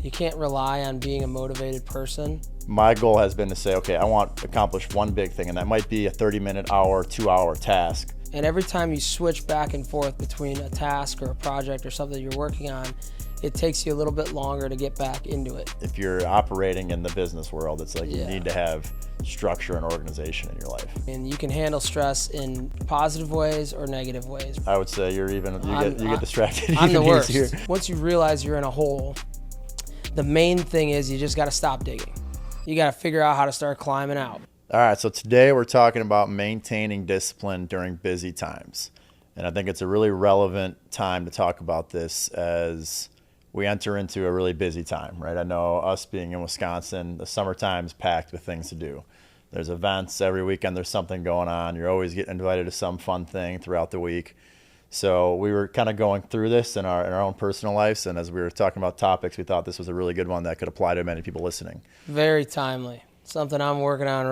You can't rely on being a motivated person. My goal has been to say, okay, I want to accomplish one big thing, and that might be a 30-minute, hour, 2-hour task. And every time you switch back and forth between a task or a project or something you're working on, it takes you a little bit longer to get back into it. If you're operating in the business world, it's like you need to have structure and organization in your life. And you can handle stress in positive ways or negative ways. I would say you get distracted. I'm the worst. Easier. Once you realize you're in a hole, the main thing is you just got to stop digging. You got to figure out how to start climbing out. All right, so today we're talking about maintaining discipline during busy times. And I think it's a really relevant time to talk about this as we enter into a really busy time, right? I know us being in Wisconsin, the summertime's packed with things to do. There's events every weekend, there's something going on. You're always getting invited to some fun thing throughout the week. So we were kind of going through this in our own personal lives, and as we were talking about topics, we thought this was a really good one that could apply to many people listening. Very timely. Something I'm working on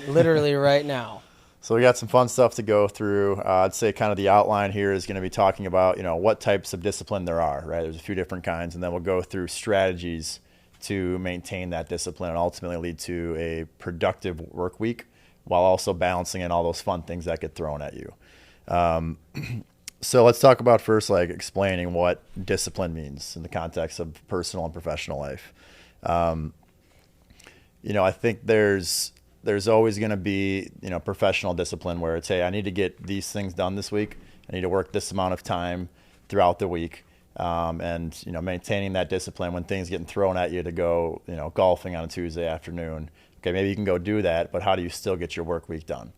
literally right now. So we got some fun stuff to go through. I'd say kind of the outline here is going to be talking about, what types of discipline there are, right? There's a few different kinds, and then we'll go through strategies to maintain that discipline and ultimately lead to a productive work week while also balancing in all those fun things that get thrown at you. So let's talk about first, explaining what discipline means in the context of personal and professional life. I think there's always going to be, professional discipline where it's, hey, I need to get these things done this week. I need to work this amount of time throughout the week. And maintaining that discipline when things getting thrown at you to go, golfing on a Tuesday afternoon. Okay, maybe you can go do that, but how do you still get your work week done?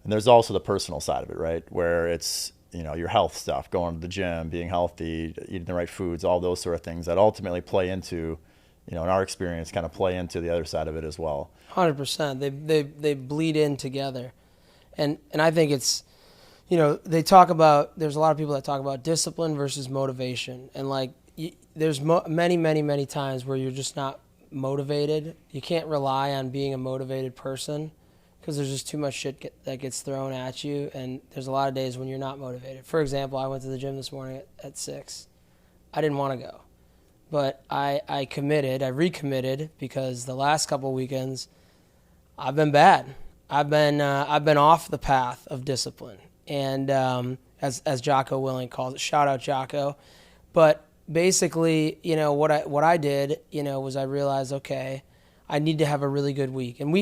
And there's also the personal side of it, right? Where it's, your health stuff, going to the gym, being healthy, eating the right foods, all those sort of things that ultimately play into, in our experience, kind of play into the other side of it as well. 100%. They bleed in together. And I think it's, they talk about, there's a lot of people that talk about discipline versus motivation. And there's many times where you're just not motivated. You can't rely on being a motivated person because there's just too much shit that gets thrown at you. And there's a lot of days when you're not motivated. For example, I went to the gym this morning at 6. I didn't want to go. But I recommitted because the last couple weekends I've been bad. I've been off the path of discipline, and as Jocko Willing calls it, shout out Jocko. But basically, what I did, was I realized, okay, I need to have a really good week, and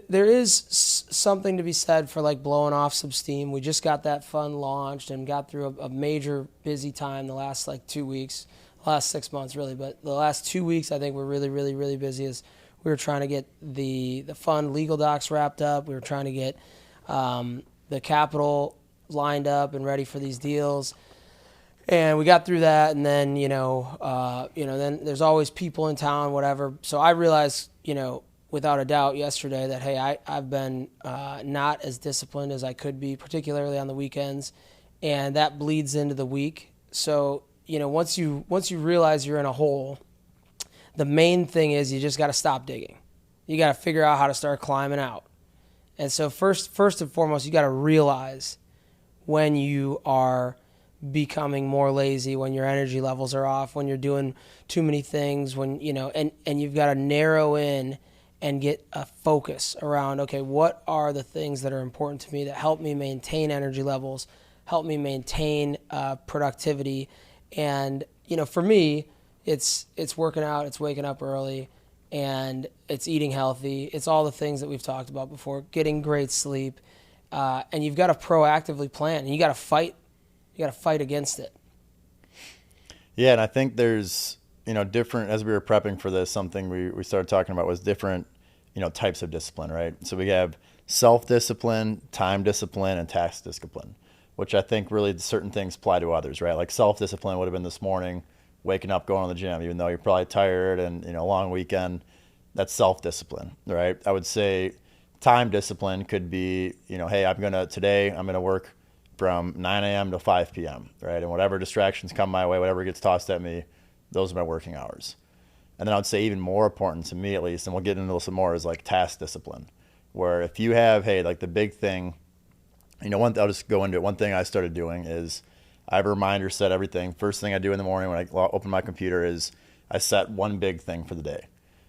there is something to be said for blowing off some steam. We just got that fund launched and got through a major busy time the last 2 weeks. Last 6 months, really, but the last 2 weeks, I think we're really, really, really busy as we were trying to get the fund legal docs wrapped up. We were trying to get the capital lined up and ready for these deals. And we got through that, and then, then there's always people in town, whatever. So I realized, without a doubt yesterday that, hey, I've been not as disciplined as I could be, particularly on the weekends, and that bleeds into the week. So, once you realize you're in a hole, the main thing is you just got to stop digging. You got to figure out how to start climbing out. And so first and foremost, you got to realize when you are becoming more lazy, when your energy levels are off, when you're doing too many things, when and you've got to narrow in and get a focus around, okay, what are the things that are important to me that help me maintain energy levels, help me maintain productivity. And, for me, it's working out, it's waking up early, and it's eating healthy. It's all the things that we've talked about before, getting great sleep. And you've got to proactively plan, and you got to fight. You got to fight against it. Yeah, and I think there's, different, as we were prepping for this, something we started talking about was different, types of discipline, right? So we have self-discipline, time discipline, and task discipline, which I think really certain things apply to others, right? Like self-discipline would have been this morning, waking up, going to the gym, even though you're probably tired and, a long weekend. That's self-discipline, right? I would say time discipline could be, hey, today I'm going to work from 9 a.m. to 5 p.m., right? And whatever distractions come my way, whatever gets tossed at me, those are my working hours. And then I would say even more important to me, at least, and we'll get into some more, is task discipline, where if you have, hey, the big thing, I'll just go into it. One thing I started doing is I have a reminder set everything. First thing I do in the morning when I open my computer is I set one big thing for the day.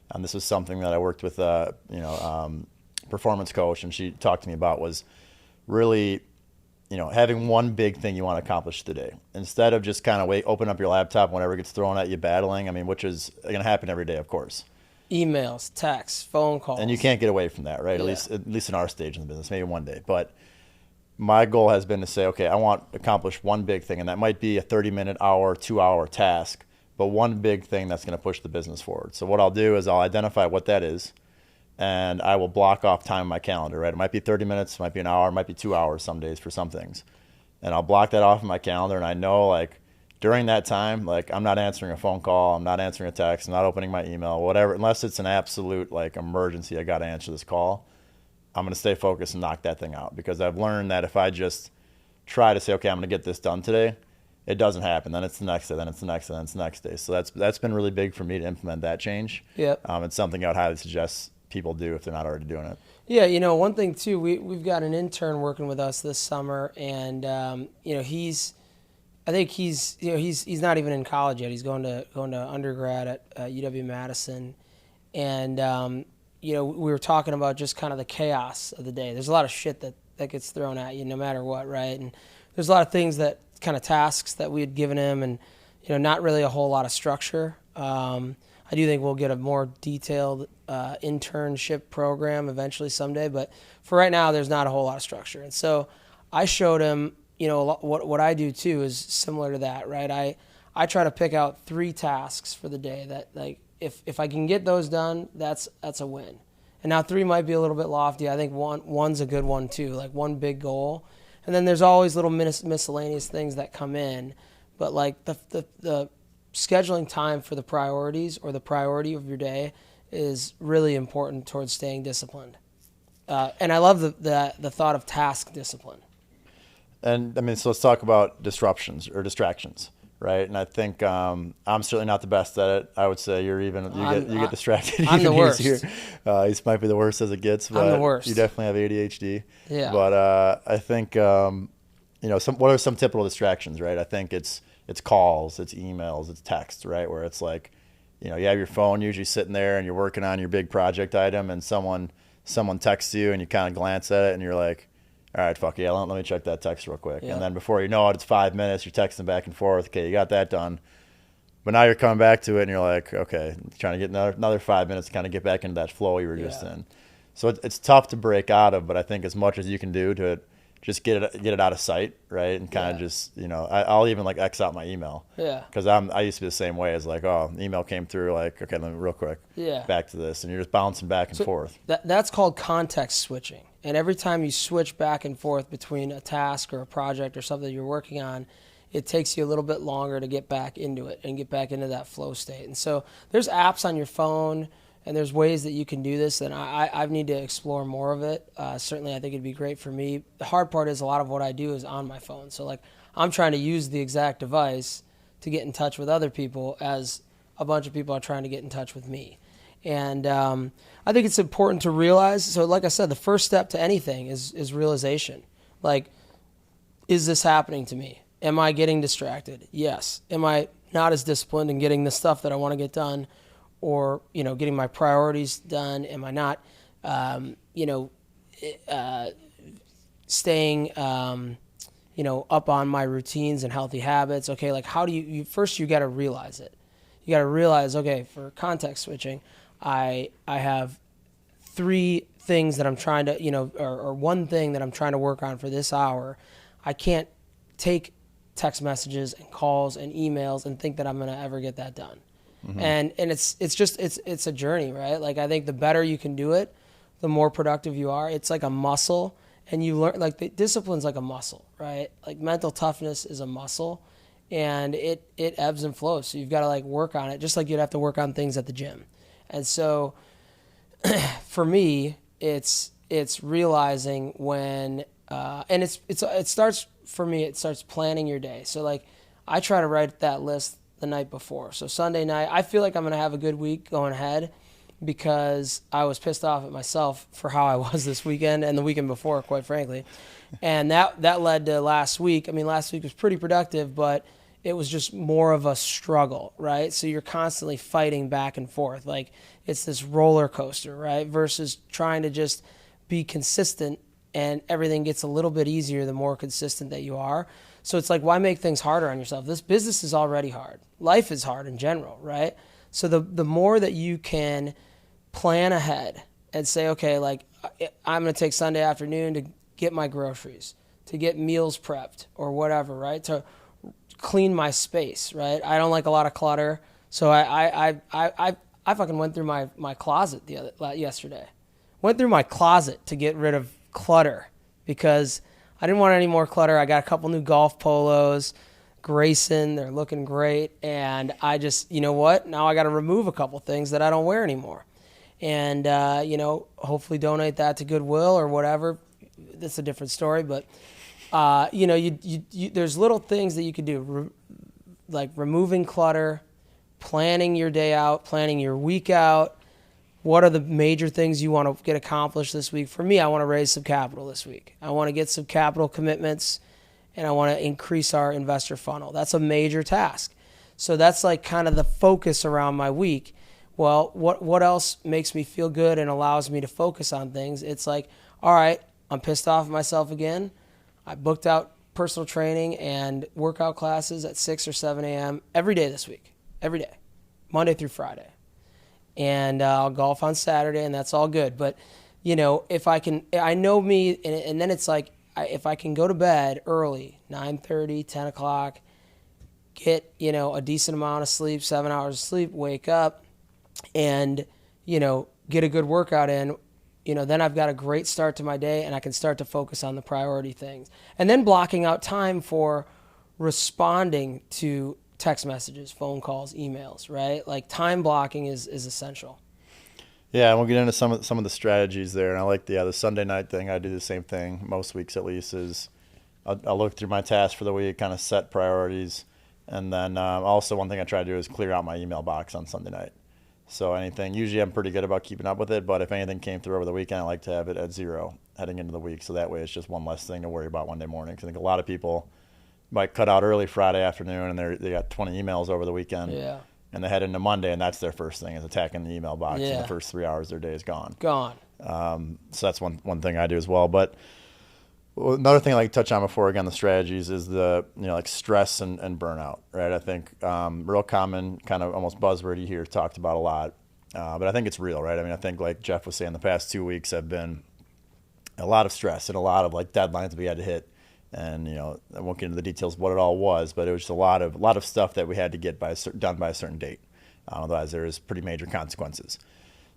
And this was something that I worked with performance coach, and she talked to me about was really, having one big thing you want to accomplish today. Instead of just kind of open up your laptop whenever it gets thrown at you battling. I mean, which is going to happen every day, of course. Emails, texts, phone calls. And you can't get away from that, right? Yeah. At least in our stage in the business, maybe one day. But my goal has been to say, okay, I want to accomplish one big thing, and that might be a 30-minute, hour, 2-hour task, but one big thing that's going to push the business forward. So what I'll do is I'll identify what that is, and I will block off time in my calendar, right? It might be 30 minutes, it might be an hour, it might be 2 hours some days for some things. And I'll block that off in my calendar, and I know, like, during that time, like, I'm not answering a phone call, I'm not answering a text, I'm not opening my email, whatever, unless it's an absolute, like, emergency, I got to answer this call. I'm going to stay focused and knock that thing out, because I've learned that if I just try to say, okay, I'm going to get this done today, it doesn't happen. Then it's the next day, then it's the next day, then it's the next day. So that's been really big for me to implement that change. Yep. It's something I would highly suggest people do if they're not already doing it. Yeah, one thing too, we've got an intern working with us this summer, and he's not even in college yet. He's going to undergrad at UW-Madison, and we were talking about just kind of the chaos of the day. There's a lot of shit that gets thrown at you no matter what, right? And there's a lot of things that kind of tasks that we had given him, and not really a whole lot of structure. I do think we'll get a more detailed internship program eventually someday, but for right now, there's not a whole lot of structure. And so I showed him, what I do too is similar to that, right? I try to pick out 3 tasks for the day that, like, if I can get those done, that's a win. And now 3 might be a little bit lofty. I think one's a good one too, like one big goal. And then there's always little miscellaneous things that come in, but like the scheduling time for the priorities or the priority of your day is really important towards staying disciplined. And I love the thought of task discipline. And I mean, so let's talk about disruptions or distractions, right? And I think I'm certainly not the best at it. I would say you get distracted. I'm the worst. He might be the worst as it gets, but I'm the worst. You definitely have ADHD. Yeah. But I think what are some typical distractions, right? I think it's calls, it's emails, it's text, right? Where it's like, you have your phone usually sitting there and you're working on your big project item, and someone texts you and you kind of glance at it and you're like, all right, fuck yeah, let me check that text real quick. Yeah. And then before you know it, it's 5 minutes, you're texting back and forth. Okay, you got that done. But now you're coming back to it and you're like, okay, trying to get another 5 minutes to kind of get back into that flow you were just in. So it's tough to break out of, but I think as much as you can do to just get it out of sight, right? And kind of just, I'll even like X out my email. Yeah. Because I used to be the same way as like, oh, email came through, like, okay, let me real quick. Yeah. Back to this. And you're just bouncing back and forth. That's called context switching. And every time you switch back and forth between a task or a project or something you're working on, it takes you a little bit longer to get back into it and get back into that flow state. And so there's apps on your phone, and there's ways that you can do this, and I need to explore more of it. Certainly, I think it'd be great for me. The hard part is a lot of what I do is on my phone. So, like, I'm trying to use the exact device to get in touch with other people as a bunch of people are trying to get in touch with me. And I think it's important to realize, so like I said, the first step to anything is realization. Like, is this happening to me? Am I getting distracted? Yes. Am I not as disciplined in getting the stuff that I want to get done? Or, getting my priorities done? Am I not, staying, up on my routines and healthy habits? Okay, like, how do you first you got to realize it. You got to realize, okay, for context switching, I have 3 things that I'm trying to, or one thing that I'm trying to work on for this hour. I can't take text messages and calls and emails and think that I'm going to ever get that done. Mm-hmm. And it's a journey, right? Like, I think the better you can do it, the more productive you are. It's like a muscle, and you learn, like, the discipline's like a muscle, right? Like, mental toughness is a muscle, and it ebbs and flows. So you've got to, like, work on it, just like you'd have to work on things at the gym. And so for me, it's realizing when, and it starts planning your day. So, like, I try to write that list the night before. So Sunday night, I feel like I'm going to have a good week going ahead because I was pissed off at myself for how I was this weekend and the weekend before, quite frankly. And that led to last week. I mean, last week was pretty productive, but it was just more of a struggle, right? So you're constantly fighting back and forth. Like it's this roller coaster, right? Versus trying to just be consistent, and everything gets a little bit easier the more consistent that you are. So it's like, why make things harder on yourself? This business is already hard. Life is hard in general, right? So the more that you can plan ahead and say, okay, like I'm going to take Sunday afternoon to get my groceries, to get meals prepped or whatever, right? To clean my space, right? I don't like a lot of clutter. So I fucking went through my closet yesterday. Went through my closet to get rid of clutter because I didn't want any more clutter. I got a couple new golf polos, Grayson, they're looking great. And I just, you know what? Now I got to remove a couple things that I don't wear anymore. And, hopefully donate that to Goodwill or whatever. That's a different story. But, there's little things that you could do, like removing clutter, planning your day out, planning your week out. What are the major things you want to get accomplished this week? For me, I want to raise some capital this week. I want to get some capital commitments, and I want to increase our investor funnel. That's a major task. So that's like kind of the focus around my week. Well, what else makes me feel good and allows me to focus on things? It's like, all right, I'm pissed off at myself again. I booked out personal training and workout classes at 6 or 7 a.m. every day this week, every day, Monday through Friday. And I'll golf on Saturday, and that's all good. But, if I can, I know me, and then it's like, if I can go to bed early, 9:30, 10 o'clock, get, a decent amount of sleep, 7 hours of sleep, wake up, and, get a good workout in, then I've got a great start to my day, and I can start to focus on the priority things. And then blocking out time for responding to text messages, phone calls, emails, right? Like time blocking is essential. Yeah, and we'll get into some of the strategies there. And I like the Sunday night thing. I do the same thing most weeks at least. Is I'll look through my tasks for the week, kind of set priorities, and then also one thing I try to do is clear out my email box on Sunday night. So anything, usually I'm pretty good about keeping up with it, but if anything came through over the weekend, I like to have it at 0 heading into the week. So that way it's just one less thing to worry about Monday morning. Because I think a lot of people might cut out early Friday afternoon, and they got 20 emails over the weekend. Yeah. And they head into Monday, and that's their first thing is attacking the email box. Yeah. And the first 3 hours of their day is gone. So that's one thing I do as well. But another thing I like to touch on before, again, the strategies is the, like stress and burnout, right? I think real common, kind of almost buzzword you hear talked about a lot. But I think it's real, right? I mean, I think like Jeff was saying, the past 2 weeks have been a lot of stress and a lot of like deadlines we had to hit. And, I won't get into the details of what it all was, but it was just a lot of stuff that we had to get done by a certain date. Otherwise, there is pretty major consequences.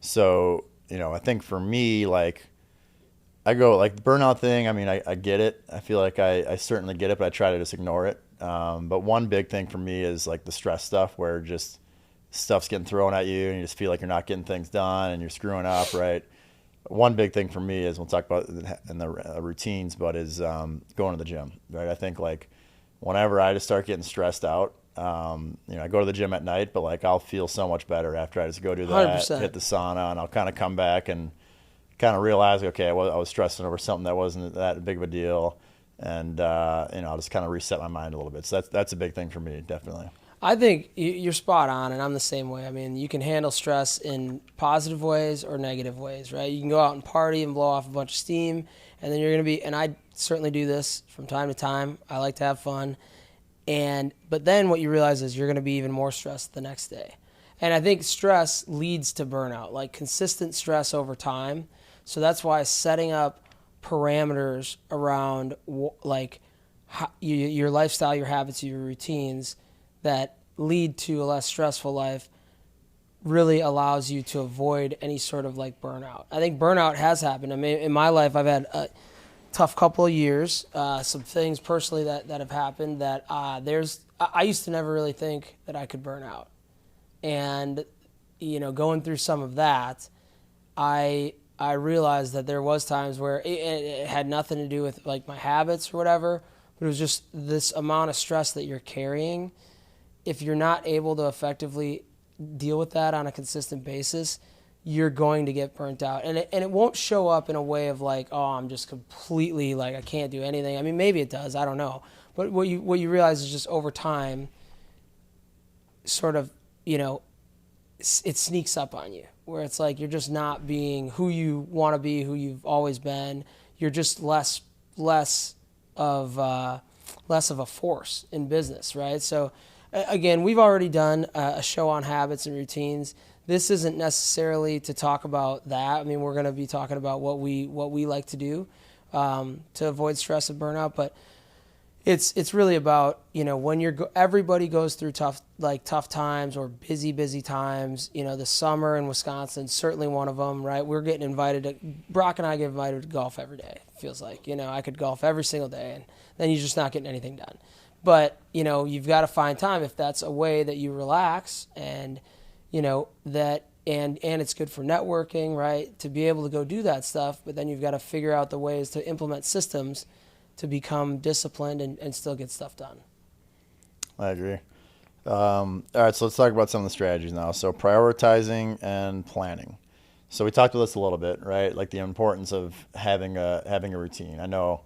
So, I think for me, like, I go, like, the burnout thing, I mean, I get it. I feel like I certainly get it, but I try to just ignore it. But one big thing for me is, like, the stress stuff where just stuff's getting thrown at you and you just feel like you're not getting things done and you're screwing up, right? One big thing for me is, we'll talk about in the routines, but is going to the gym, right? I think like whenever I just start getting stressed out, I go to the gym at night, but like I'll feel so much better after I just go do that, 100%. Hit the sauna, and I'll kind of come back and kind of realize, okay, I was stressing over something that wasn't that big of a deal, and I'll just kind of reset my mind a little bit. So that's a big thing for me, definitely. I think you're spot on, and I'm the same way. I mean, you can handle stress in positive ways or negative ways, right? You can go out and party and blow off a bunch of steam, and then you're going to be, and I certainly do this from time to time. I like to have fun. But then what you realize is you're going to be even more stressed the next day. And I think stress leads to burnout, like consistent stress over time. So that's why setting up parameters around like your lifestyle, your habits, your routines that lead to a less stressful life really allows you to avoid any sort of like burnout. I think burnout has happened. I mean, in my life, I've had a tough couple of years, some things personally that have happened that I used to never really think that I could burn out. And, going through some of that, I realized that there was times where it had nothing to do with like my habits or whatever, but it was just this amount of stress that you're carrying. If you're not able to effectively deal with that on a consistent basis, you're going to get burnt out. And it won't show up in a way of like, oh, I'm just completely like, I can't do anything. I mean, maybe it does. I don't know. But what you realize is just over time, sort of, it sneaks up on you where it's like you're just not being who you want to be, who you've always been. You're just less of a force in business, right? So again, we've already done a show on habits and routines. This isn't necessarily to talk about that. I mean, we're going to be talking about what we like to do to avoid stress and burnout, but it's really about, when everybody goes through tough times or busy times. The summer in Wisconsin, certainly one of them, right? We're getting Brock and I get invited to golf every day. It feels like, I could golf every single day, and then you're just not getting anything done. But, you've got to find time if that's a way that you relax and, that, and it's good for networking, right? To be able to go do that stuff, but then you've got to figure out the ways to implement systems to become disciplined and still get stuff done. I agree. All right, so let's talk about some of the strategies now. So prioritizing and planning. So we talked about this a little bit, right? Like the importance of having a routine. I know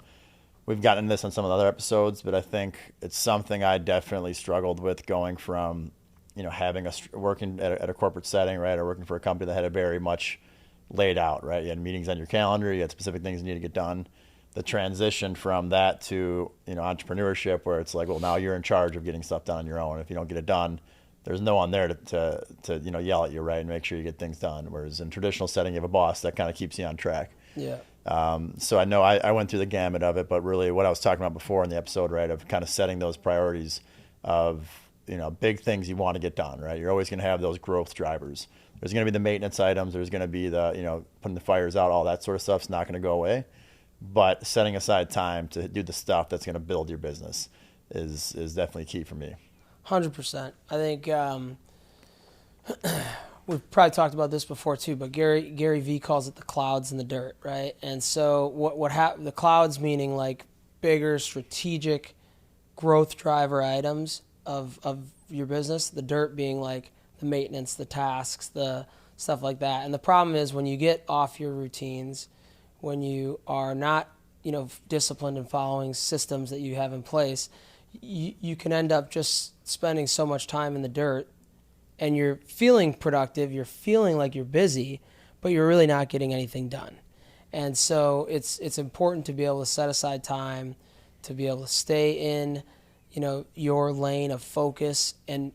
we've gotten into this on some of the other episodes, but I think it's something I definitely struggled with going from, working at a corporate setting, right, or working for a company that had it very much laid out, right? You had meetings on your calendar, you had specific things you need to get done. The transition from that to, entrepreneurship, where it's like, well, now you're in charge of getting stuff done on your own. If you don't get it done, there's no one there to yell at you, right, and make sure you get things done. Whereas in traditional setting, you have a boss that kind of keeps you on track. Yeah. So I know I went through the gamut of it, but really what I was talking about before in the episode, right, of kind of setting those priorities of, big things you want to get done, right? You're always going to have those growth drivers. There's going to be the maintenance items. There's going to be the, putting the fires out, all that sort of stuff's not going to go away. But setting aside time to do the stuff that's going to build your business is definitely key for me. 100%. I think we've probably talked about this before too, but Gary V calls it the clouds in the dirt, right? And so the clouds meaning like bigger strategic growth driver items of your business, the dirt being like the maintenance, the tasks, the stuff like that. And the problem is when you get off your routines, when you are not, disciplined and following systems that you have in place, you can end up just spending so much time in the dirt, and you're feeling productive, you're feeling like you're busy, but you're really not getting anything done. And so it's important to be able to set aside time, to be able to stay in, your lane of focus and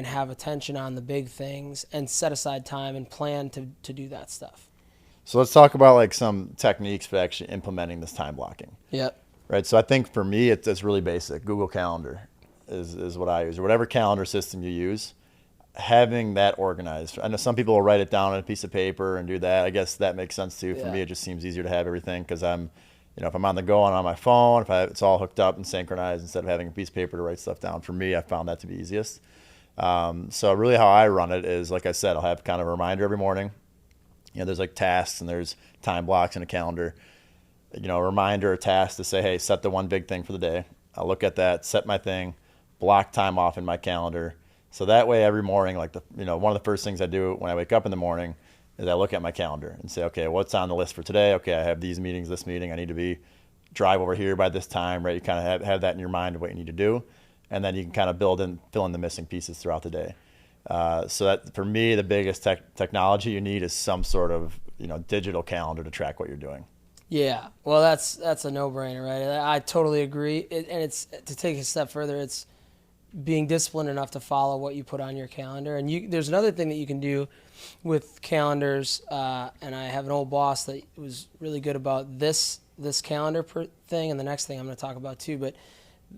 have attention on the big things, and set aside time and plan to do that stuff. So let's talk about like some techniques for actually implementing this time blocking. Yep. Right. So I think for me, it's really basic. Google Calendar is what I use, or whatever calendar system you use, having that organized. I know some people will write it down on a piece of paper and do that. I guess that makes sense too. For me, it just seems easier to have everything because I'm, if I'm on the go and on my phone, it's all hooked up and synchronized instead of having a piece of paper to write stuff down. For me, I found that to be easiest. So really how I run it is, like I said, I'll have kind of a reminder every morning. There's like tasks and there's time blocks in a calendar, a reminder or task to say, hey, set the one big thing for the day. I'll look at that, set my thing, block time off in my calendar. So that way every morning, like one of the first things I do when I wake up in the morning is I look at my calendar and say, okay, what's on the list for today? Okay, I have these meetings, this meeting, I need to drive over here by this time, right? You kind of have that in your mind of what you need to do. And then you can kind of fill in the missing pieces throughout the day. So that for me, the biggest technology you need is some sort of digital calendar to track what you're doing. Yeah, well, that's a no-brainer, right? I totally agree. And it's to take a step further. It's being disciplined enough to follow what you put on your calendar. And there's another thing that you can do with calendars. And I have an old boss that was really good about this calendar thing, and the next thing I'm going to talk about too. But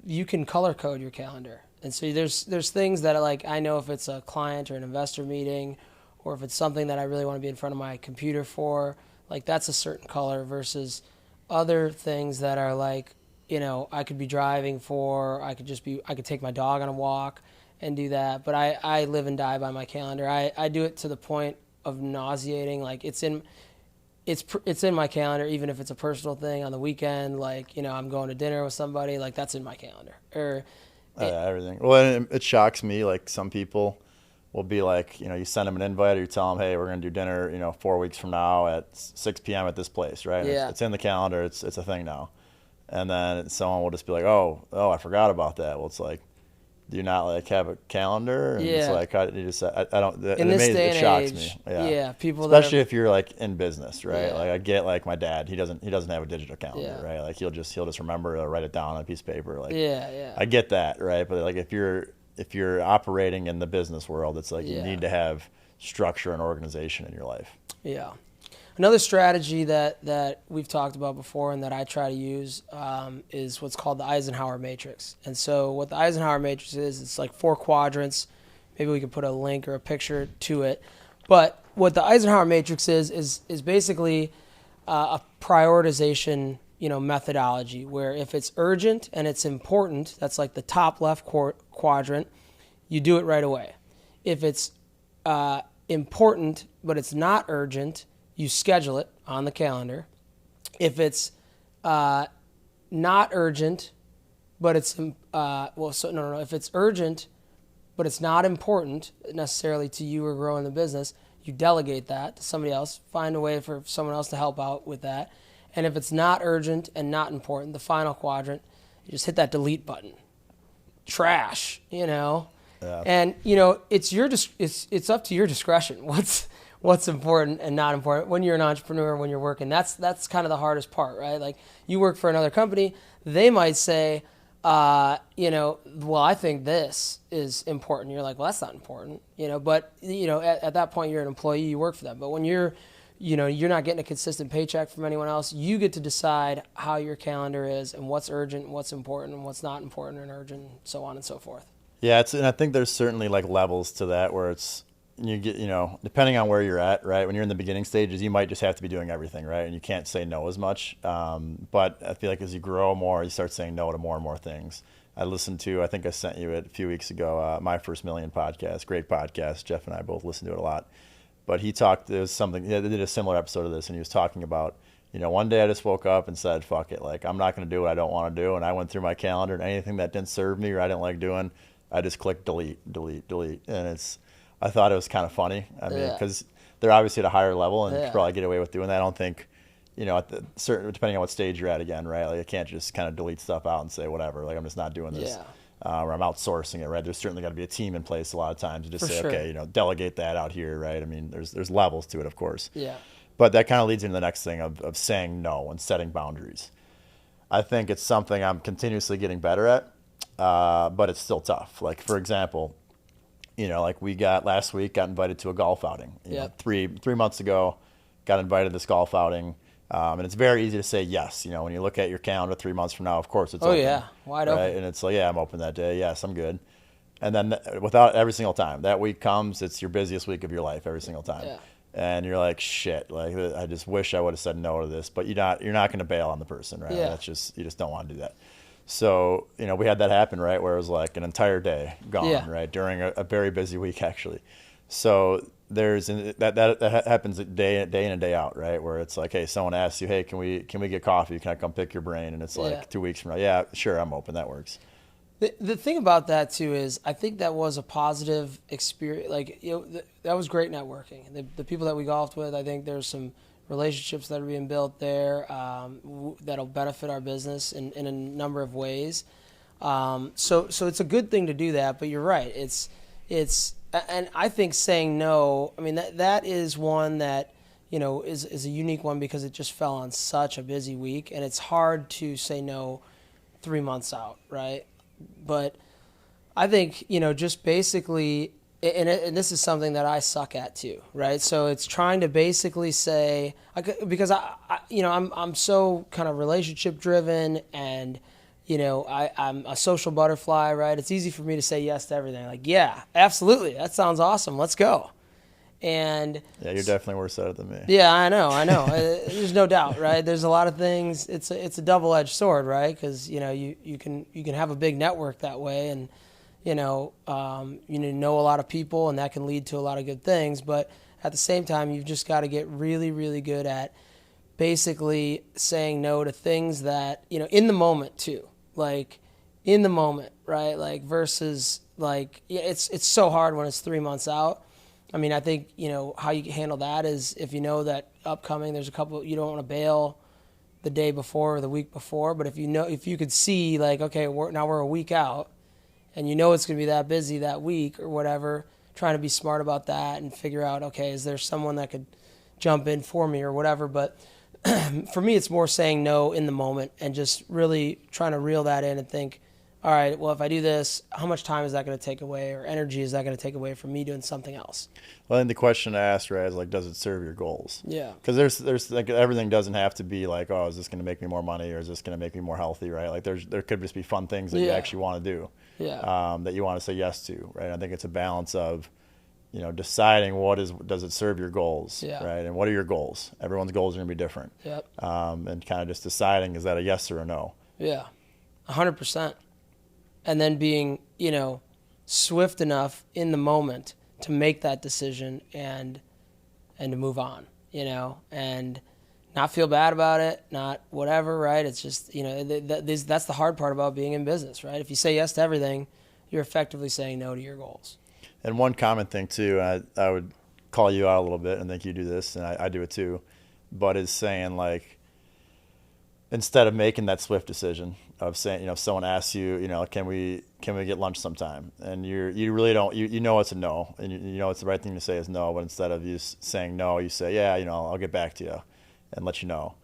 you can color code your calendar. And so there's things that I know if it's a client or an investor meeting, or if it's something that I really want to be in front of my computer for, that's a certain color versus other things that are I could be driving for, I could take my dog on a walk and do that. But I live and die by my calendar. I do it to the point of nauseating. It's in my calendar, even if it's a personal thing on the weekend, I'm going to dinner with somebody, that's in my calendar. Or everything. Well, and it shocks me, some people will be like, you send them an invite or you tell them, hey, we're going to do dinner, 4 weeks from now at 6 p.m. at this place, right? And Yeah. it's in the calendar. It's a thing now. And then someone will just be like, oh, I forgot about that. Well, it's like, do you not like have a calendar? And it's Yeah. like, you just, I don't, In this day it and shocks age, me. Yeah. people Especially if you're like in business, right? Yeah. Like I get like my dad, he doesn't have a digital calendar, Yeah. right? Like he'll just remember to write it down on a piece of paper. Like, Yeah. I get that, right? But like if you're operating in the business world, it's like you need to have structure and organization in your life. Yeah. Another strategy that we've talked about before and that I try to use is what's called the Eisenhower Matrix. And so what the Eisenhower Matrix is, it's like 4 quadrants. Maybe we can put a link or a picture to it. But what the Eisenhower Matrix is basically a prioritization, methodology where if it's urgent and it's important, that's like the top left quadrant, you do it right away. If it's important but it's not urgent, you schedule it on the calendar. If it's not urgent, but it's if it's urgent, but it's not important necessarily to you or growing the business, you delegate that to somebody else. Find a way for someone else to help out with that. And if it's not urgent and not important, the final quadrant, you just hit that delete button. Trash, Yeah. And it's up to your discretion. What's important and not important when you're an entrepreneur, when you're working. That's kind of the hardest part, right? Like you work for another company, they might say, well, I think this is important. You're like, well, that's not important, but at that point you're an employee, you work for them. But when you're not getting a consistent paycheck from anyone else, you get to decide how your calendar is and what's urgent, and what's important and what's not important and urgent, and so on and so forth. Yeah. And I think there's certainly like levels to that where you get, depending on where you're at, right? When you're in the beginning stages, you might just have to be doing everything, right? And you can't say no as much. But I feel like as you grow more, you start saying no to more and more things. I think I sent you it a few weeks ago, My First Million podcast, great podcast. Jeff and I both listen to it a lot. But they did a similar episode of this, and he was talking about, one day I just woke up and said, fuck it. Like, I'm not going to do what I don't want to do. And I went through my calendar, and anything that didn't serve me or I didn't like doing, I just clicked delete. And I thought it was kind of funny. I mean, because they're obviously at a higher level and you probably get away with doing that. I don't think, depending on what stage you're at again, right? Like I can't just kind of delete stuff out and say whatever. Like I'm just not doing this. Or I'm outsourcing it, right? There's certainly got to be a team in place a lot of times to just say, okay, delegate that out here, right? I mean, there's levels to it, of course. Yeah. But that kind of leads into the next thing of saying no and setting boundaries. I think it's something I'm continuously getting better at, but it's still tough. Like for example, like we last week got invited to a golf outing. Three months ago, got invited to this golf outing. And it's very easy to say yes. When you look at your calendar 3 months from now, of course it's open. Oh yeah, wide open. And it's like, yeah, I'm open that day. Yes, I'm good. And then without every single time, that week comes, it's your busiest week of your life every single time. Yeah. And you're like, shit, like I just wish I would have said no to this, but you're not going to bail on the person, right? Yeah. You just don't want to do that. So, we had that happen, right? Where it was like an entire day gone, right? During a very busy week, actually. So that happens day in and day out, right? Where it's like, hey, someone asks you, hey, can we get coffee? Can I come pick your brain? And it's like 2 weeks from now, yeah, sure, I'm open. That works. The thing about that too is I think that was a positive experience. Like that was great networking. The people that we golfed with, I think there's some relationships that are being built there that'll benefit our business in a number of ways. So it's a good thing to do that. But you're right. It's and I think saying no. I mean that is one that is a unique one because it just fell on such a busy week, and it's hard to say no 3 months out, right? But I think, just basically, and this is something that I suck at too, right? So it's trying to basically say, because I'm so kind of relationship driven and, I'm a social butterfly, right? It's easy for me to say yes to everything. Like, yeah, absolutely. That sounds awesome. Let's go. And yeah, you're definitely worse at it than me. Yeah, I know. There's no doubt, right? There's a lot of things. It's a double-edged sword, right? Because you can have a big network that way, and know a lot of people, and that can lead to a lot of good things. But at the same time, you've just got to get really, really good at basically saying no to things that in the moment too. Like in the moment, right? Like versus like, yeah, it's so hard when it's 3 months out. I mean, I think, how you handle that is if you know that upcoming, there's a couple, you don't want to bail the day before or the week before, but if you could see like, okay, now we're a week out and it's going to be that busy that week or whatever, trying to be smart about that and figure out, okay, is there someone that could jump in for me or whatever. But for me, it's more saying no in the moment and just really trying to reel that in and think, all right, well, if I do this, how much time is that going to take away or energy is that going to take away from me doing something else? Well, and the question I asked, right, is like, does it serve your goals? Yeah. Because there's like everything doesn't have to be like, oh, is this going to make me more money or is this going to make me more healthy, right? Like there could just be fun things that you actually want to do, that you want to say yes to, right? I think it's a balance of, deciding does it serve your goals, right? And what are your goals? Everyone's goals are going to be different. Yep. And kind of just deciding, is that a yes or a no? Yeah, 100%. And then being, swift enough in the moment to make that decision and to move on, and not feel bad about it, not whatever, right? It's just, that's the hard part about being in business, right? If you say yes to everything, you're effectively saying no to your goals. And one common thing too, I would call you out a little bit and think you do this, and I do it too, but is saying like, instead of making that swift decision of saying, if someone asks you, can we get lunch sometime? And you really don't, it's a no, and it's the right thing to say is no, but instead of you saying no, you say, yeah, I'll get back to you and let you know,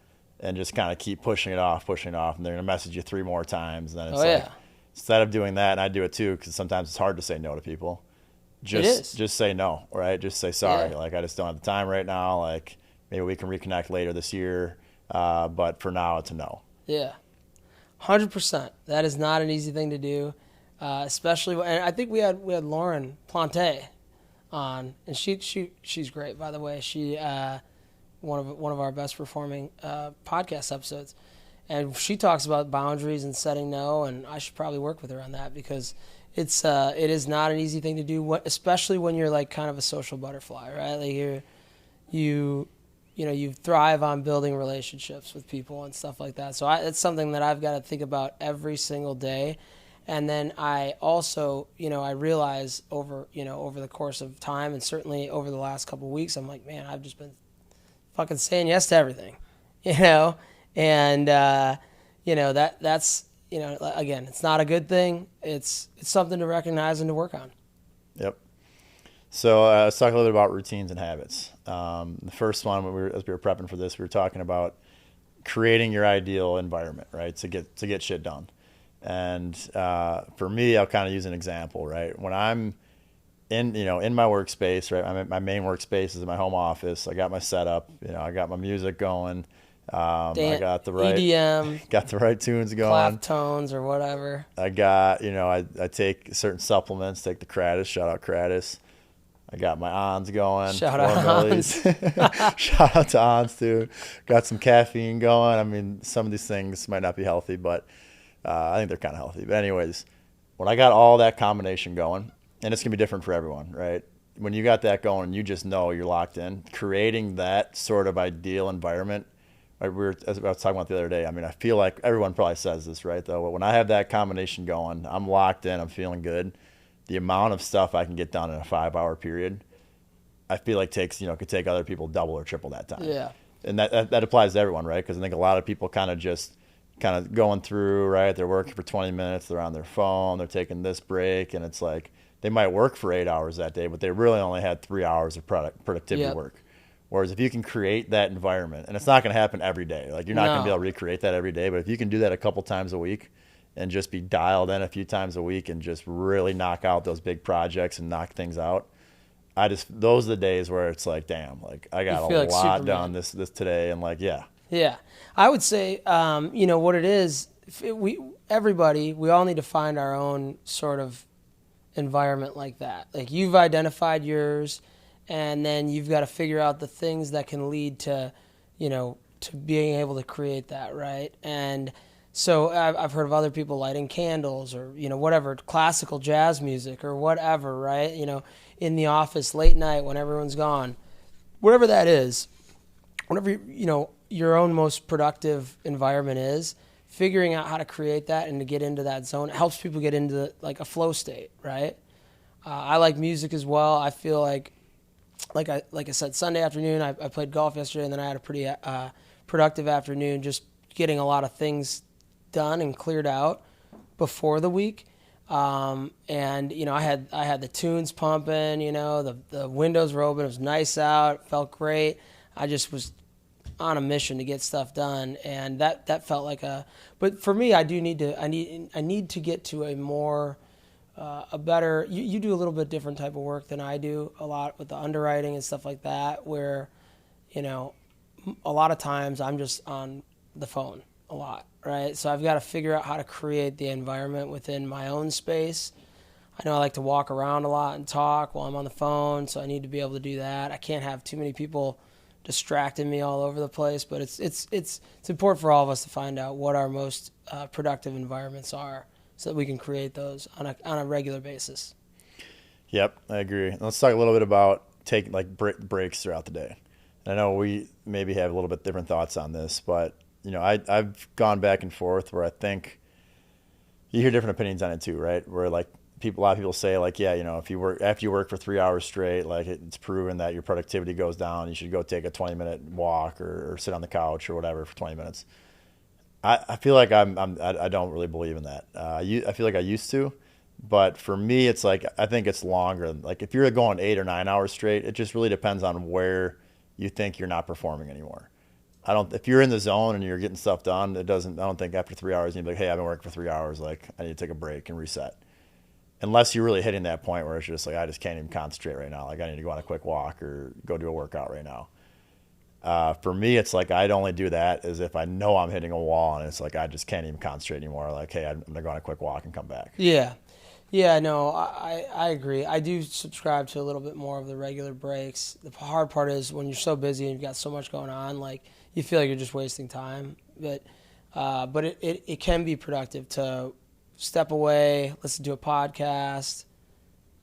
and just kind of keep pushing it off, and they're going to message you 3 more times. And then it's instead of doing that, and I do it too, because sometimes it's hard to say no to people. Just say no, right? Just say sorry. Yeah. Like, I just don't have the time right now. Like, maybe we can reconnect later this year. But for now, it's a no. Yeah, 100%. That is not an easy thing to do, especially. And I think we had Lauren Plante on, and she's great, by the way. She one of our best performing podcast episodes, and she talks about boundaries and setting no. And I should probably work with her on that because it is not an easy thing to do, especially when you're like kind of a social butterfly, right? Like you thrive on building relationships with people and stuff like that. So it's something that I've got to think about every single day. And then I also, I realize over the course of time and certainly over the last couple of weeks, I'm like, man, I've just been fucking saying yes to everything, and, that's, again, it's not a good thing. It's something to recognize and to work on. Yep. So let's talk a little bit about routines and habits. The first one, as we were prepping for this, we were talking about creating your ideal environment, right, to get shit done. And for me, I'll kind of use an example, right? When I'm in my workspace, right, my main workspace is in my home office. I got my setup, I got my music going. I got the right EDM, got the right tunes going, clap tones or whatever. I got, I take certain supplements, take the Kratos, shout out Kratos. I got my ons going. Shout out ons. Shout out to ons too. Got some caffeine going. I mean, some of these things might not be healthy, but I think they're kind of healthy. But anyways, when I got all that combination going, and it's going to be different for everyone, right? When you got that going, you just know you're locked in. Creating that sort of ideal environment, right? As I was talking about the other day, I mean, I feel like everyone probably says this, right? Though, but when I have that combination going, I'm locked in, I'm feeling good. The amount of stuff I can get done in a 5-hour period, I feel like could take other people double or triple that time. Yeah. And that applies to everyone, right? Because I think a lot of people kind of going through, right? They're working for 20 minutes, they're on their phone, they're taking this break, and it's like they might work for 8 hours that day, but they really only had 3 hours of productivity work. Whereas if you can create that environment, and it's not going to happen every day, like you're not going to be able to recreate that every day, but if you can do that a couple times a week, and just be dialed in a few times a week and just really knock out those big projects and knock things out. Those are the days where it's like, damn, like I got a lot done this today. And like, yeah. Yeah. I would say, what it is, we all need to find our own sort of environment like that. Like you've identified yours, and then you've got to figure out the things that can lead to, to being able to create that. Right. And so I've heard of other people lighting candles or, whatever, classical jazz music or whatever, right? In the office late night when everyone's gone, whatever that is, whatever, your own most productive environment is, figuring out how to create that and to get into that zone, it helps people get into like a flow state, right? I like music as well. I feel like I said, Sunday afternoon, I played golf yesterday, and then I had a pretty productive afternoon, just getting a lot of things done and cleared out before the week. And I had the tunes pumping, the windows were open, it was nice out, it felt great. I just was on a mission to get stuff done, and that felt like but for me, I need to get to a more a better. You do a little bit different type of work than I do, a lot with the underwriting and stuff like that, where a lot of times I'm just on the phone a lot, right? So I've got to figure out how to create the environment within my own space. I know I like to walk around a lot and talk while I'm on the phone, so I need to be able to do that. I can't have too many people distracting me all over the place, but it's important for all of us to find out what our most productive environments are, so that we can create those on a regular basis. Yep, I agree. Let's talk a little bit about taking breaks throughout the day. I know we maybe have a little bit different thoughts on this, but I've gone back and forth where I think you hear different opinions on it too, right? Where a lot of people say if you work after you work for 3 hours straight, it's proven that your productivity goes down. You should go take a 20-minute walk or sit on the couch or whatever for 20 minutes. I feel like I don't really believe in that. I feel like I used to, but for me, it's I think it's longer. If you're going 8 or 9 hours straight, it just really depends on where you think you're not performing anymore. If you're in the zone and you're getting stuff done, I don't think after 3 hours, you'd be like, hey, I've been working for 3 hours. I need to take a break and reset. Unless you're really hitting that point where it's just I just can't even concentrate right now. I need to go on a quick walk or go do a workout right now. For me, it's I'd only do that as if I know I'm hitting a wall and it's I just can't even concentrate anymore. Hey, I'm going to go on a quick walk and come back. Yeah. Yeah, no, I agree. I do subscribe to a little bit more of the regular breaks. The hard part is when you're so busy and you've got so much going on, you feel like you're just wasting time. But it can be productive to step away, listen to a podcast,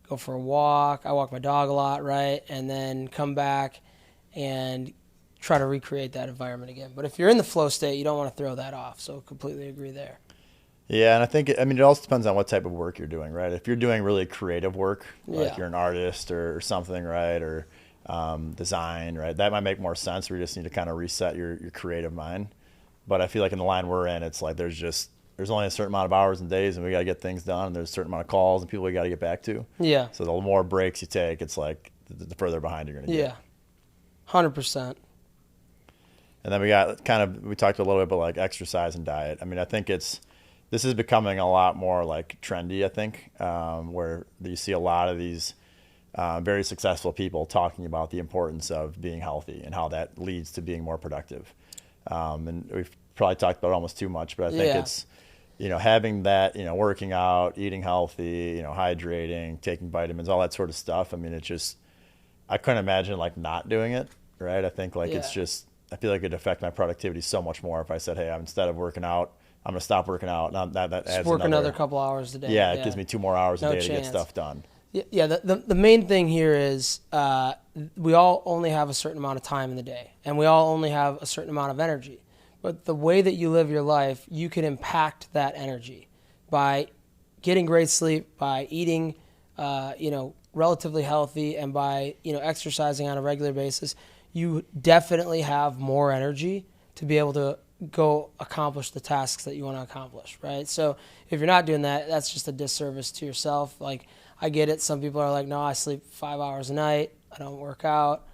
go for a walk. I walk my dog a lot, right? And then come back and try to recreate that environment again. But if you're in the flow state, you don't want to throw that off. So completely agree there. Yeah, and I think it also depends on what type of work you're doing, right? If you're doing really creative work, you're an artist or something, right, or design, right, that might make more sense where you just need to kind of reset your creative mind. But I feel like in the line we're in, it's there's only a certain amount of hours and days, and we got to get things done, and there's a certain amount of calls and people we got to get back to. Yeah. So the more breaks you take, it's the further behind you're going to get. Yeah, 100%. And then we talked a little bit about exercise and diet. I mean, I think this is becoming a lot more trendy, I think, where you see a lot of these very successful people talking about the importance of being healthy and how that leads to being more productive. And we've probably talked about it almost too much, but I think it's, having that, working out, eating healthy, hydrating, taking vitamins, all that sort of stuff. I mean, I couldn't imagine not doing it, right? I think it's just, I feel like it'd affect my productivity so much more if I said, hey, instead of working out, I'm going to stop working out. Now that adds just work another couple hours a day. Yeah, it gives me 2 more hours a day to get stuff done. Yeah, the main thing here is we all only have a certain amount of time in the day, and we all only have a certain amount of energy. But the way that you live your life, you can impact that energy by getting great sleep, by eating, relatively healthy, and by exercising on a regular basis. You definitely have more energy to be able to go accomplish the tasks that you want to accomplish, right? So if you're not doing that, that's just a disservice to yourself. I get it. Some people are no, I sleep 5 hours a night. I don't work out.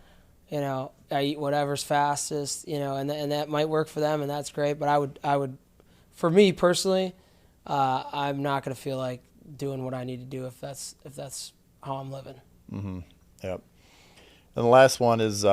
I eat whatever's fastest, and that might work for them, and that's great. But I would, for me personally, I'm not going to feel like doing what I need to do if that's how I'm living. Mm-hmm. Yep. And the last one is,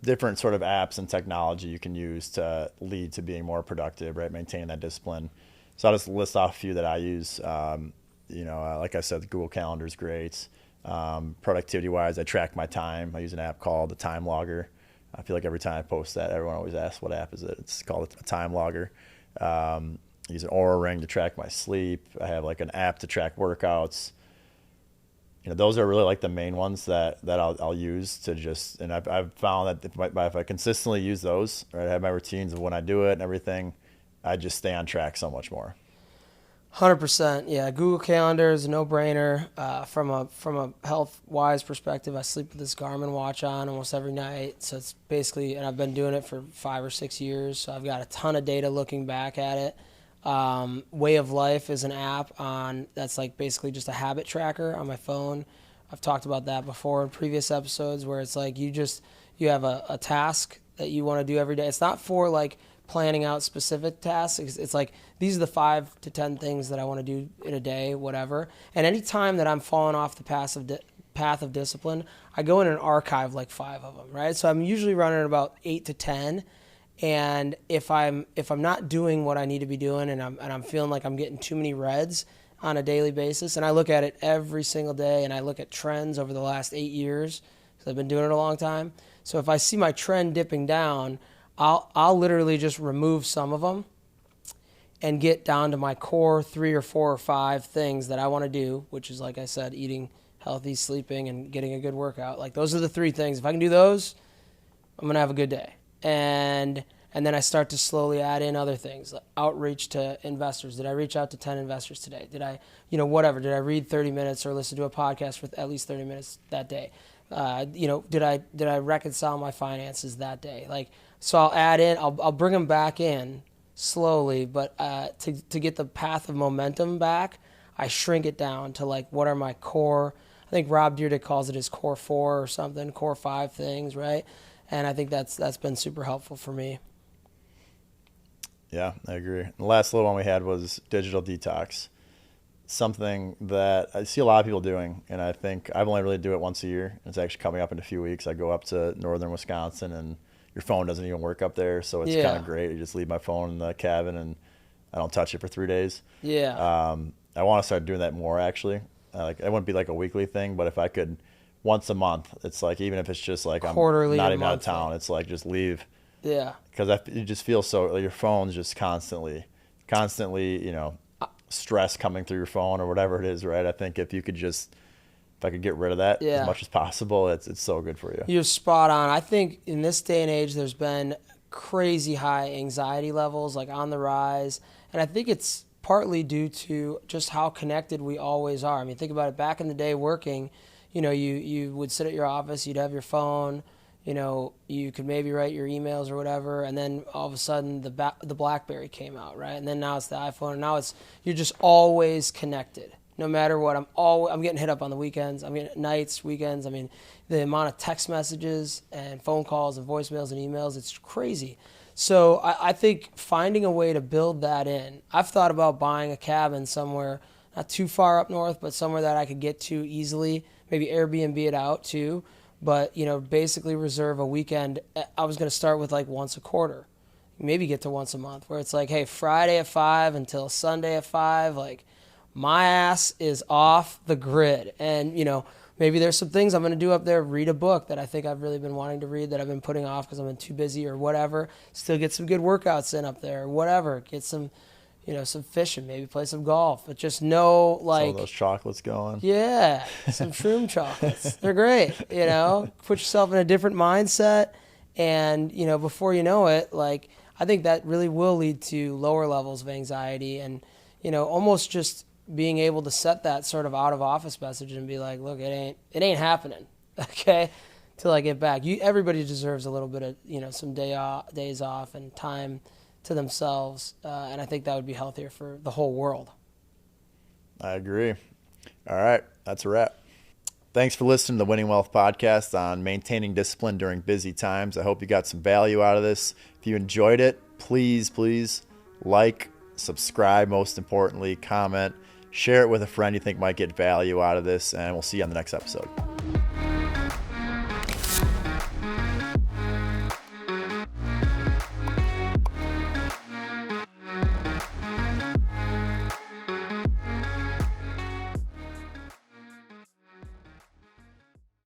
different sort of apps and technology you can use to lead to being more productive, right? Maintaining that discipline. So I'll just list off a few that I use. Like I said, the Google Calendar is great. Productivity-wise, I track my time. I use an app called the Time Logger. I feel like every time I post that, everyone always asks, what app is it? It's called a Time Logger. I use an Oura Ring to track my sleep. I have an app to track workouts. Those are really the main ones that I'll use to just, and I've found that if I consistently use those, right, I have my routines of when I do it and everything, I just stay on track so much more. 100%. Yeah, Google Calendar is a no-brainer. From a health-wise perspective, I sleep with this Garmin watch on almost every night. So it's basically, and I've been doing it for 5 or 6 years. So I've got a ton of data looking back at it. Way of Life is an app that's like basically just a habit tracker on my phone. I've talked about that before in previous episodes, where it's like you have a task that you want to do every day. It's not for like planning out specific tasks. It's like, these are the 5 to 10 things that I want to do in a day, whatever. And any time that I'm falling off the path of discipline, I go in and archive like 5 of them, right? So I'm usually running about 8 to 10. And if I'm not doing what I need to be doing, and I'm feeling like I'm getting too many reds on a daily basis, and I look at it every single day, and I look at trends over the last 8 years, because I've been doing it a long time. So if I see my trend dipping down, I'll literally just remove some of them and get down to my core 3 or 4 or 5 things that I want to do, which is, like I said, eating healthy, sleeping, and getting a good workout. Like, those are the 3 things. If I can do those, I'm going to have a good day. And then I start to slowly add in other things, like outreach to investors. Did I reach out to 10 investors today? Did I, whatever. Did I read 30 minutes or listen to a podcast for at least 30 minutes that day? Did I reconcile my finances that day? Like, so I'll add in, I'll bring them back in slowly, but to get the path of momentum back, I shrink it down to like, what are my core, I think Rob Dyrdek calls it his core 4 or something, core 5 things, right? And I think that's been super helpful for me. Yeah, I agree. The last little one we had was digital detox, something that I see a lot of people doing, and I think I've only really do it once a year. It's actually coming up in a few weeks. I go up to northern Wisconsin, and your phone doesn't even work up there, so it's kind of great. You just leave my phone in the cabin, and I don't touch it for 3 days. Yeah. I want to start doing that more, actually. Like, it wouldn't be like a weekly thing, but if I could once a month, it's like, even if it's just like quarterly, I'm not even out of town, it's like just leave. Yeah. Because you just feel so, like, your phone's just constantly, stress coming through your phone or whatever it is, right? I think if I could get rid of that as much as possible, it's so good for you. You're spot on. I think in this day and age, there's been crazy high anxiety levels, like, on the rise. And I think it's partly due to just how connected we always are. I mean, think about it. Back in the day working, you would sit at your office, you'd have your phone, you could maybe write your emails or whatever, and then all of a sudden the BlackBerry came out, right? And then now it's the iPhone, and now you're just always connected. No matter what, I'm getting hit up on the weekends. I'm getting nights, weekends. I mean, the amount of text messages and phone calls and voicemails and emails, it's crazy. So I think finding a way to build that in. I've thought about buying a cabin somewhere not too far up north, but somewhere that I could get to easily. Maybe Airbnb it out too, but basically reserve a weekend. I was going to start with like once a quarter, maybe get to once a month, where it's like, hey, Friday at 5 until Sunday at 5, like, my ass is off the grid. And maybe there's some things I'm going to do up there, read a book that I think I've really been wanting to read that I've been putting off because I've been too busy or whatever. Still get some good workouts in up there or whatever. Get some some fishing, maybe play some golf, but just know, like, some of those chocolates going. Yeah, some shroom chocolates. They're great, Put yourself in a different mindset, and, before you know it, like, I think that really will lead to lower levels of anxiety and, almost just being able to set that sort of out of office message and be like, look, it ain't happening, okay, till I get back. Everybody deserves a little bit of, some days off and time to themselves, and I think that would be healthier for the whole world. I agree. All right, that's a wrap. Thanks for listening to the Winning Wealth podcast on maintaining discipline during busy times. I hope you got some value out of this. If you enjoyed it, please like, subscribe, most importantly, comment, share it with a friend you think might get value out of this, and we'll see you on the next episode.